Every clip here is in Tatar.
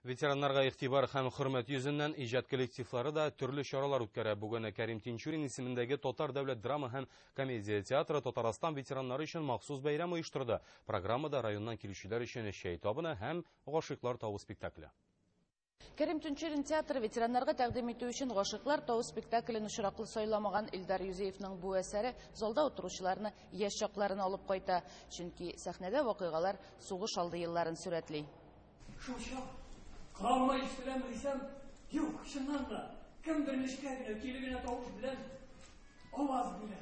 Ветераннарга игътибар һәм хөрмәт йөзеннән иҗат коллективлары да төрле чаралар үткәрә. Бүген Кәрим Тинчурин исемендәге Татар дәүләт драма һәм комедия театры Татарстан ветераннары өчен махсус бәйрәм оештырды. Программада районнан килүчеләр өчен чәй табыны һәм гашыйклар тавы спектакле. Кәрим Тинчурин театры ветераннарга тәкъдим итү өчен гашыйклар тавы спектаклен очраклы сайламаган Илдар Юзеевның бу әсәре залда утыручыларны яшь чакларына алып кайта. Чөнки сәхнәдә вакыйгалар сугыш алды елларын сүрәтли. Kalma işlem desem, yok şundan da, kim bir nişkâgine, kilibine tavuk bilen, avaz bile.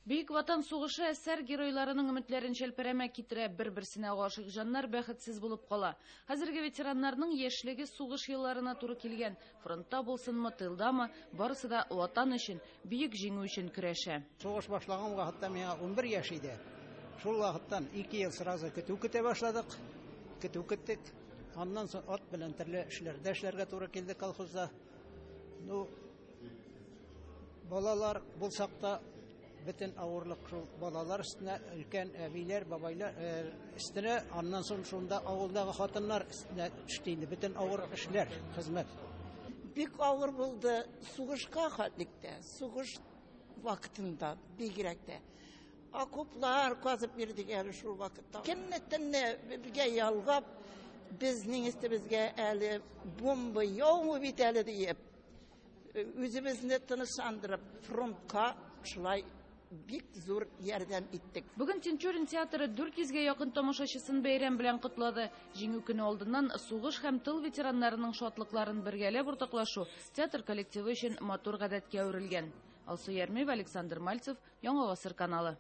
Büyük Vatan сугышы әсәр геройларының өметләрен шәлперәмә китерә, бер-берсенә гашык җаннар бәхетсез булып кала. Хәзерге ветераннарның яшьлеге сугыш елларына туры килгән. Фронтта булсынмы, тылдамы, барысы да ватан өчен, бөек җиңү өчен көрәшә. Сугыш башлаган вакытта миңа 11 яшь иде. Шул вакыттан 2 ел сразу көтә башладык. Көтү көттек. Аннан соң ат белән төрле эшләрдә эшләргә туры килде колхозда. Балалар булсак та бөтен авырлык шул балалар өстенә, өлкән әбиләр, бабайлар өстенә, аннан соң шунда авылдагы хатыннар өстенә төште инде бөтен авыр эшләр, хезмәт. Бик авыр булды сугышка хәтлектә, сугыш вакытында бигрәк тә. Окоплар казып бирдек әле шул вакытта. Көнне-төнне безгә ялгап, безнең өстебезгә әле бомба яумы бит әле диеп, үзебезне тынычландырып, фронтка шулай бик зур ярдәм иттек. Бүген Тинчурин театры 400-гә якын тамашачысын бәйрәм белән котлады. Җиңү көне алдыннан сугыш һәм тыл ветераннарының шатлыкларын бергәләп уртаклашу театр коллективы өчен матур гадәткә әверелгән. Алсу Ярмиева, Александр Мальцев, Яңа Гасыр каналы.